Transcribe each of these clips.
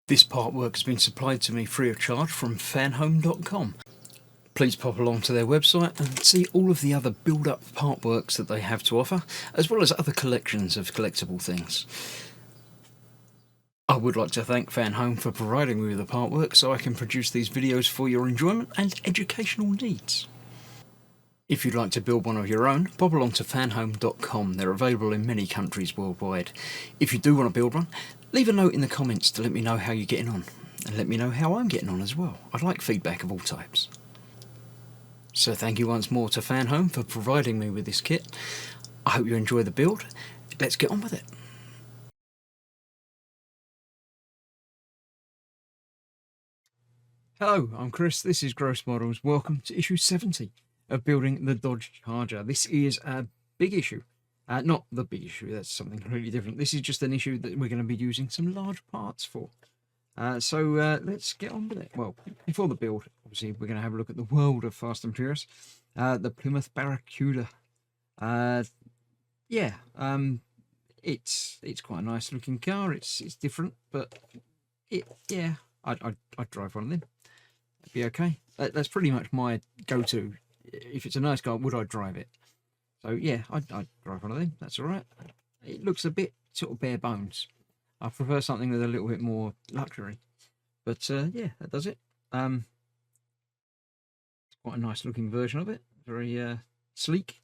This part work has been supplied to me free of charge from Fanhome.com. Please pop along to their website and see all of the other build-up part works that they have to offer, as well as other collections of collectible things. I would like to thank Fanhome for providing me with the part work so I can produce these videos for your enjoyment and educational needs. If you'd like to build one of your own, pop along to fanhome.com. They're available in many countries worldwide. If you do want to build one, leave a note in the comments to let me know how you're getting on, and let me know how I'm getting on as well. I'd like feedback of all types. So thank you once more to Fanhome for providing me with this kit. I hope you enjoy the build. Let's get on with it. Hello, I'm Chris. This is Gross Models. Welcome to issue 70 of building the Dodge Charger. This is a big issue. Not the big issue, that's something completely different. This is just an issue that we're going to be using some large parts for. So let's get on with it. Well, before the build, obviously, we're going to have a look at the world of Fast and Furious. The Plymouth Barracuda. It's quite a nice looking car. It's different, but I'd drive one of them. That'd be okay. That's pretty much my go-to. If it's a nice car, would I drive it? So yeah, I'd drive one of them. That's all right. It looks a bit sort of bare bones. I prefer something with a little bit more luxury. But yeah, that does it. It's quite a nice looking version of it. Very sleek.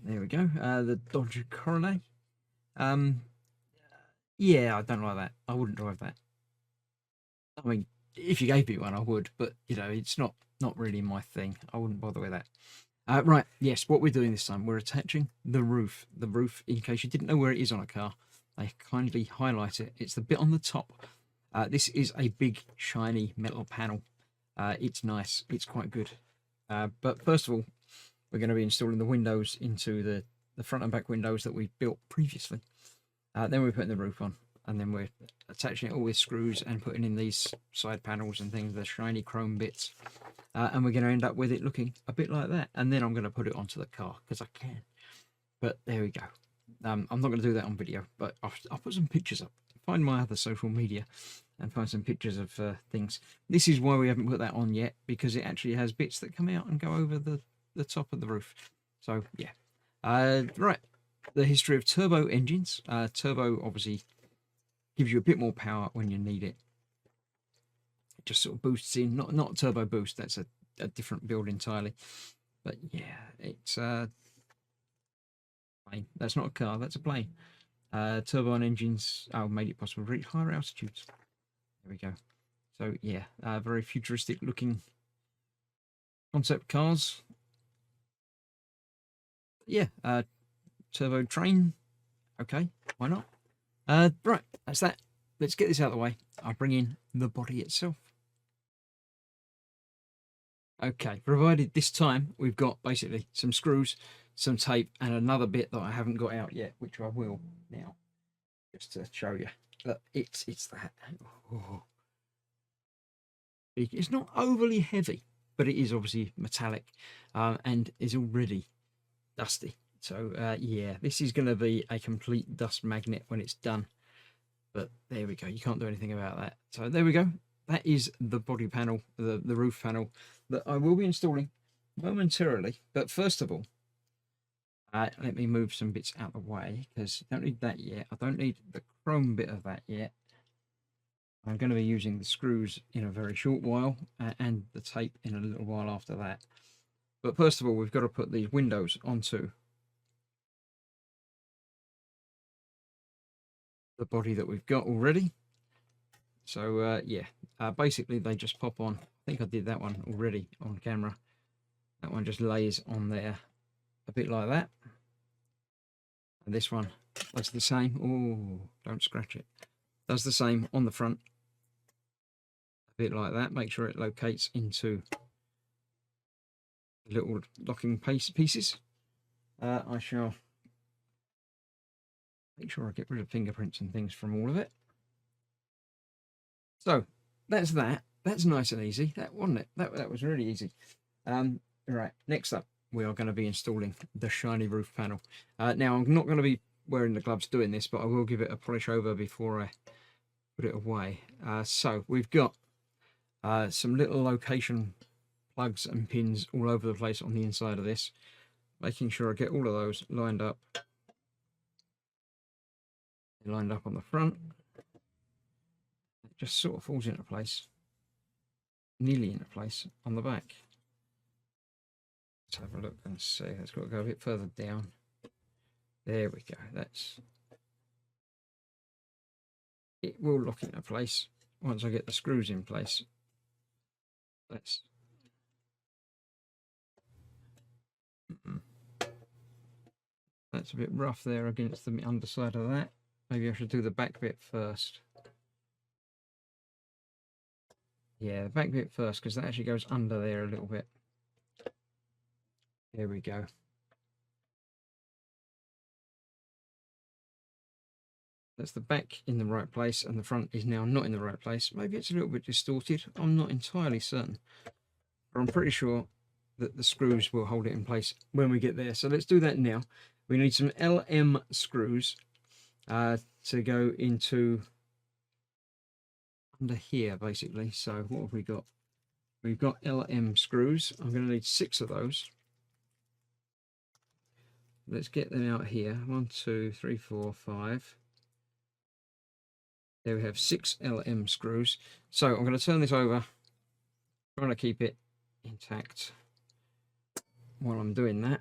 There we go. The Dodge Coronet. Yeah, I don't like that. I wouldn't drive that. I mean, if you gave me one, I would. But, you know, it's not really my thing. I wouldn't bother with that. Right, yes, what we're doing this time, we're attaching the roof. The roof, in case you didn't know where it is on a car, they kindly highlight it. It's the bit on the top. This is a big, shiny metal panel. It's nice. It's quite good. But first of all, we're going to be installing the windows into the front and back windows that we built previously. Then we're putting the roof on, and then we're attaching it all with screws and putting in these side panels and things, the shiny chrome bits. And we're going to end up with it looking a bit like that. And then I'm going to put it onto the car, because I can. But there we go. I'm not going to do that on video, but I'll put some pictures up. Find my other social media and find some pictures of things. This is why we haven't put that on yet, because it actually has bits that come out and go over the top of the roof. So, yeah. Right. The history of turbo engines. Turbo, obviously, gives you a bit more power when you need it. Just sort of boosts in, not turbo boost, that's a different build entirely, but yeah, it's a plane. That's not a car, that's a plane. Turbine engines made it possible to reach higher altitudes. There we go. So yeah, very futuristic looking concept cars. Yeah, turbo train. Okay, why not? Right, that's that. Let's get this out of the way. I'll bring in the body itself. Okay, provided this time we've got basically some screws, some tape, and another bit that I haven't got out yet, which I will now, just to show you. Look, it's that. Oh. It's not overly heavy, but it is obviously metallic, and is already dusty. So yeah, this is going to be a complete dust magnet when it's done. But there we go. You can't do anything about that. So there we go. That is the body panel, the roof panel that I will be installing momentarily. But first of all, let me move some bits out of the way, because I don't need that yet. I don't need the chrome bit of that yet. I'm going to be using the screws in a very short while, and the tape in a little while after that. But first of all, we've got to put these windows onto the body that we've got already. So yeah, basically they just pop on. I think I did that one already on camera. That one just lays on there a bit like that. And this one does the same. Oh, don't scratch it. Does the same on the front. A bit like that. Make sure it locates into the little locking pieces. I shall make sure I get rid of fingerprints and things from all of it. So that's that. That's nice and easy. That wasn't it. That was really easy. Right. Next up, we are going to be installing the shiny roof panel. Now I'm not going to be wearing the gloves doing this, but I will give it a polish over before I put it away. So we've got some little location plugs and pins all over the place on the inside of this, making sure I get all of those lined up on the front. It just sort of falls into place, nearly into place on the back. Let's have a look and see. It's got to go a bit further down. There we go. It will lock into place once I get the screws in place. That's a bit rough there against the underside of that. Maybe I should do the back bit first. Yeah, the back bit first, because that actually goes under there a little bit. There we go. That's the back in the right place, and the front is now not in the right place. Maybe it's a little bit distorted. I'm not entirely certain, but I'm pretty sure that the screws will hold it in place when we get there. So let's do that now. We need some LM screws to go into under here, basically. So what have we got? We've got LM screws. I'm going to need 6 of those. Let's get them out here. 1, 2, 3, 4, 5. There we have 6 LM screws. So I'm going to turn this over, trying to keep it intact while I'm doing that.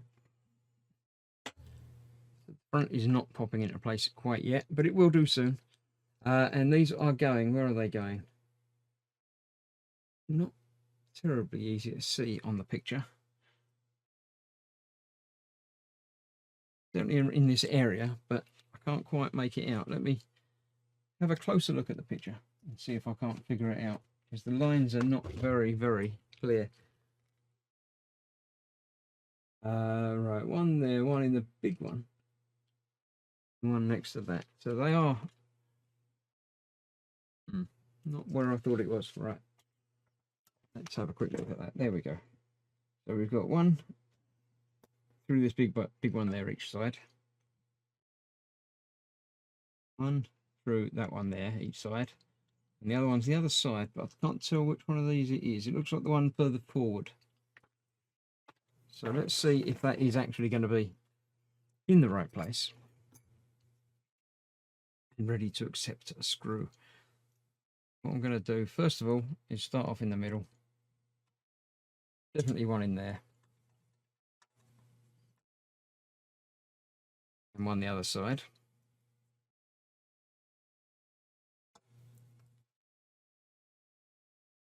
The front is not popping into place quite yet, but it will do soon. And these are going, where are they going? Not terribly easy to see on the picture. Certainly in this area, but I can't quite make it out. Let me have a closer look at the picture and see if I can't figure it out, because the lines are not very, very clear. Right, one there, one in the big one, one next to that. So they are not where I thought it was. Right, let's have a quick look at that. There we go. So we've got one through this big one there each side. One through that one there each side. And the other one's the other side, but I can't tell which one of these it is. It looks like the one further forward. So let's see if that is actually going to be in the right place and ready to accept a screw. What I'm going to do, first of all, is start off in the middle. Definitely one in there. And one the other side.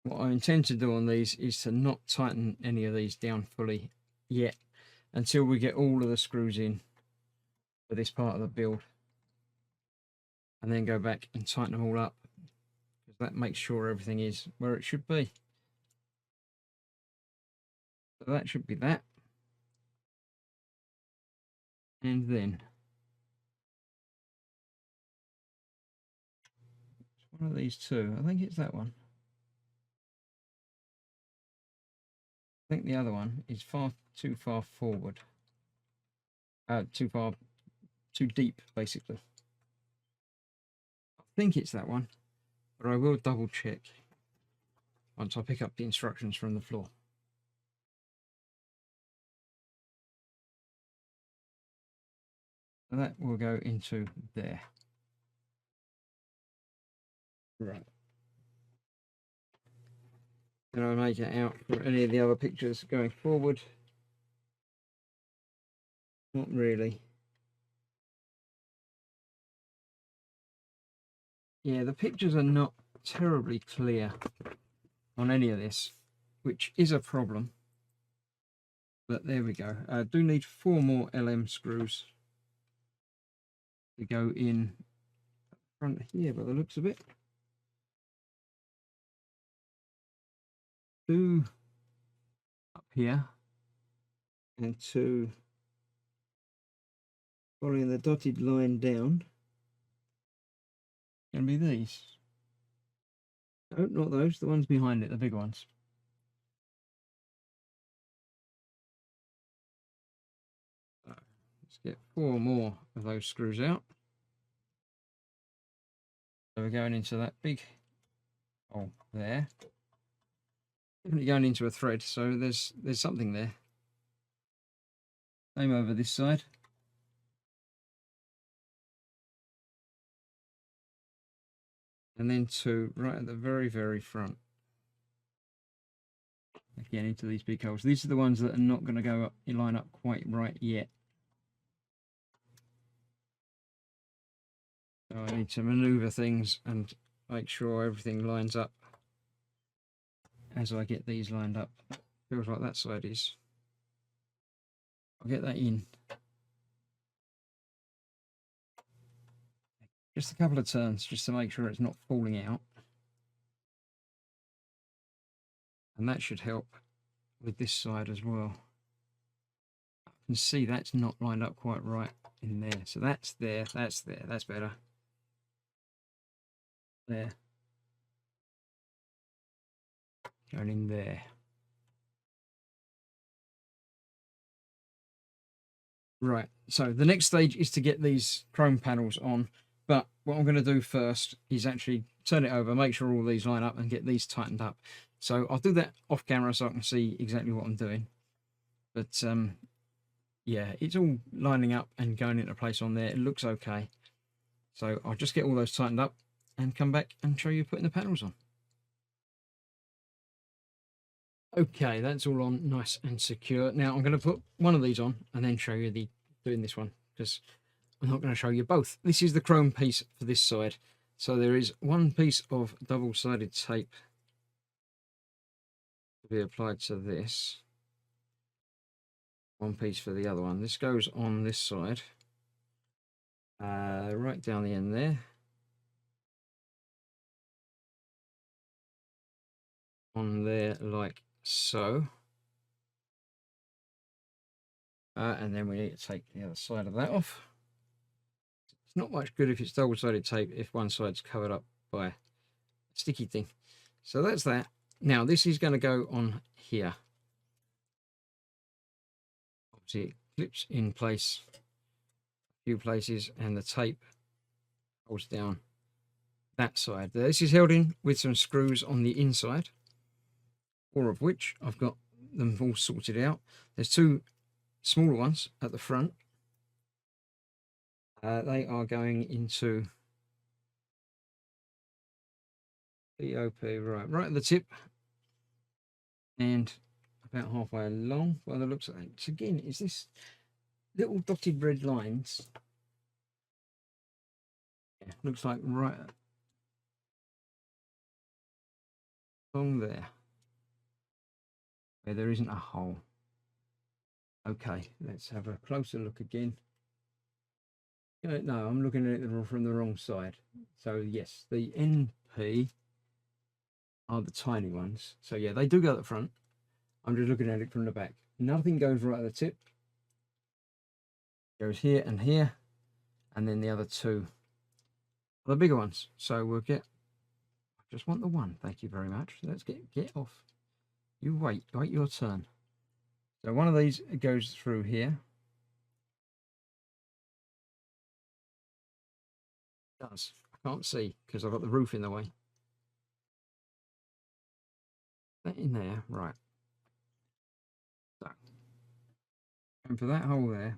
What I intend to do on these is to not tighten any of these down fully yet until we get all of the screws in for this part of the build, and then go back and tighten them all up, because that makes sure everything is where it should be. So that should be that. And then it's one of these two. I think it's that one. I think the other one is too far forward. Too deep, basically. I think it's that one, but I will double check once I pick up the instructions from the floor. So that will go into there. Right. Can I make it out for any of the other pictures going forward? Not really. Yeah, the pictures are not terribly clear on any of this, which is a problem. But there we go. I do need 4 more LM screws to go in front here by the looks of it. 2 up here and 2 following the dotted line down. Gonna be these. No, not those, the ones behind it, the big ones. Let's get 4 more of those screws out. So we're going into that big hole there. Definitely going into a thread, so there's something there. Same over this side. And then 2 right at the very, very front. Again, into these big holes. These are the ones that are not going to go up, line up quite right yet. So I need to maneuver things and make sure everything lines up as I get these lined up. Feels like that side is. I'll get that in. Just a couple of turns just to make sure it's not falling out. And that should help with this side as well. I can see that's not lined up quite right in there. So that's there, that's there, that's better. There. Going in there. Right, so the next stage is to get these chrome panels on, but what I'm going to do first is actually turn it over, make sure all these line up and get these tightened up. So I'll do that off camera so I can see exactly what I'm doing. But yeah, it's all lining up and going into place on there. It looks okay. So I'll just get all those tightened up and come back and show you putting the panels on. Okay, that's all on nice and secure. Now I'm going to put one of these on and then show you doing this one, because I'm not going to show you both. This is the chrome piece for this side. So there is one piece of double-sided tape to be applied to this. One piece for the other one. This goes on this side, right down the end there. On there like so. And then we need to take the other side of that off. It's not much good if it's double-sided tape if one side's covered up by a sticky thing. So that's that. Now this is going to go on here. Obviously it clips in place a few places and the tape holds down that side. This is held in with some screws on the inside, 4 of which I've got them all sorted out. There's 2 smaller ones at the front. They are going into POP right at the tip and about halfway along by the looks of it. So again, is this little dotted red lines? Yeah, looks like right along there where there isn't a hole. Okay, let's have a closer look again. No, I'm looking at it from the wrong side. So yes, the NP are the tiny ones. So yeah, they do go at the front. I'm just looking at it from the back. Nothing goes right at the tip. Goes here and here, and then the other 2 are the bigger ones. So we'll get. I just want the one. Thank you very much. Let's get off. You wait your turn. So one of these goes through here. It does. I can't see because I've got the roof in the way. That in there, right. So, and for that hole there,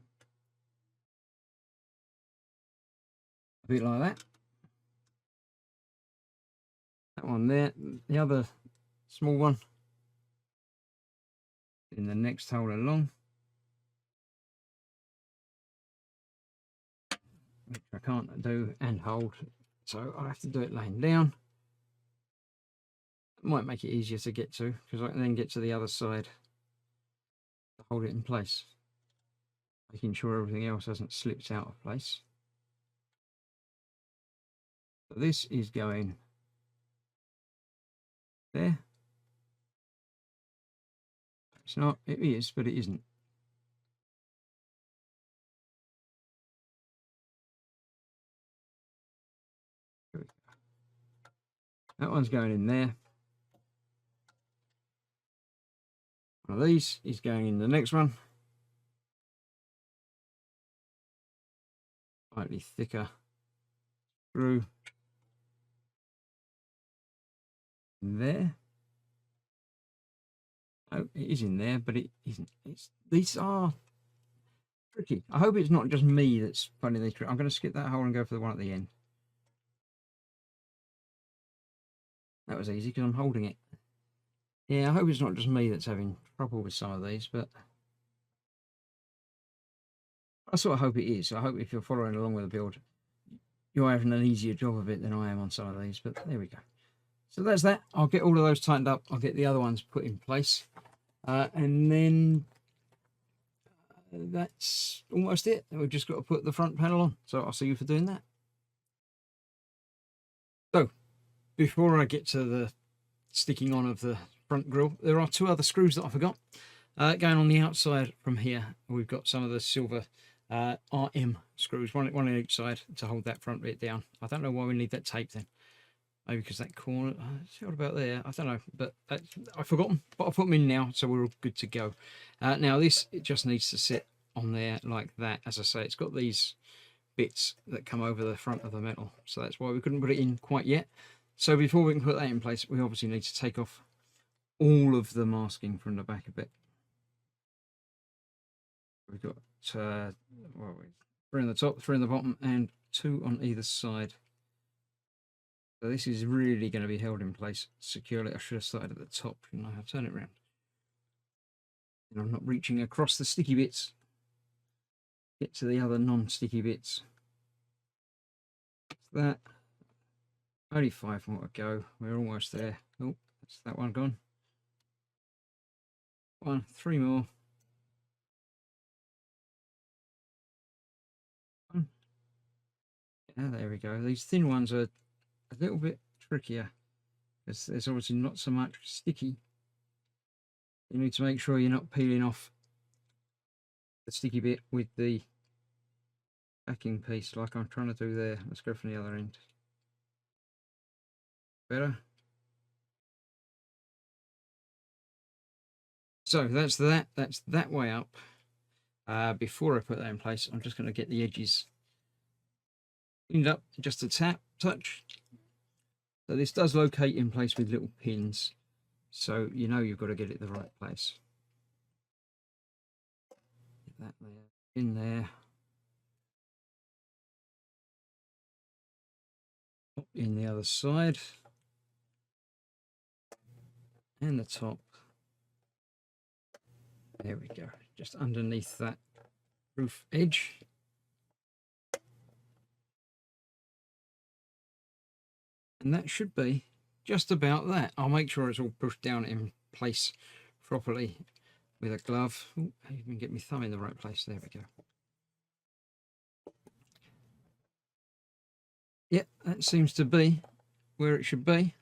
a bit like that. That one there, the other small one in the next hole along, which I can't do and hold, so I have to do it laying down. It might make it easier to get to because I can then get to the other side to hold it in place, making sure everything else hasn't slipped out of place. So this is going there. It's not, it is, but it isn't. That one's going in there. One of these is going in the next one. slightly thicker screw there. Oh, it is in there, but it isn't. These are tricky. I hope it's not just me that's finding these tricky. I'm going to skip that hole and go for the one at the end. That was easy because I'm holding it. Yeah, I hope it's not just me that's having trouble with some of these, but I sort of hope it is. I hope if you're following along with the build, you're having an easier job of it than I am on some of these, but there we go. So that's that. I'll get all of those tightened up. I'll get the other ones put in place. And then that's almost it. We've just got to put the front panel on. So I'll see you for doing that. So before I get to the sticking on of the front grille, there are two other screws that I forgot. Going on the outside from here, we've got some of the silver RM screws, one on each side to hold that front bit down. I don't know why we need that tape then. Maybe because that corner, see what about there? I don't know, but I've forgotten. But I'll put them in now, so we're all good to go. Now this, it just needs to sit on there like that. As I say, it's got these bits that come over the front of the metal, so that's why we couldn't put it in quite yet. So before we can put that in place, we obviously need to take off all of the masking from the back a bit. We've got 3 on the top, 3 on the bottom, and 2 on either side. So this is really going to be held in place securely. I should have started at the top, shouldn't I? I'll turn it around. And I'm not reaching across the sticky bits. Get to the other non-sticky bits. That's that. Only 5 more to go. We're almost there. Oh, that's that one gone. 3 more. Yeah, there we go. These thin ones are a little bit trickier because there's obviously not so much sticky. You need to make sure you're not peeling off the sticky bit with the backing piece like I'm trying to do there. Let's go from the other end. Better. So that's that way up. Before I put that in place, I'm just going to get the edges cleaned up, just a touch. So this does locate in place with little pins, so you know you've got to get it the right place. Get that there, in there. In the other side. And the top. There we go, just underneath that roof edge. And that should be just about that. I'll make sure it's all pushed down in place properly with a glove. Ooh, I even get my thumb in the right place. There we go. Yep, that seems to be where it should be.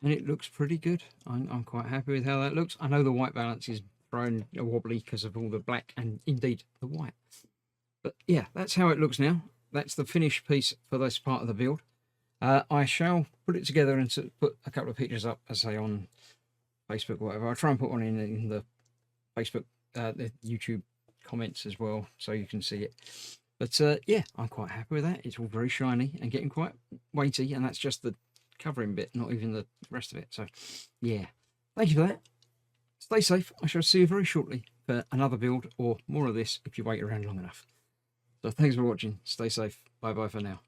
And it looks pretty good. I'm quite happy with how that looks. I know the white balance is thrown wobbly because of all the black and indeed the white. But yeah, that's how it looks now. That's the finished piece for this part of the build. I shall put it together and put a couple of pictures up, as I say, on Facebook or whatever. I'll try and put one in the Facebook, the YouTube comments as well, so you can see it. But yeah, I'm quite happy with that. It's all very shiny and getting quite weighty, and that's just the covering bit, not even the rest of it. So yeah, thank you for that. Stay safe. I shall see you very shortly for another build or more of this if you wait around long enough. So thanks for watching. Stay safe. Bye bye for now.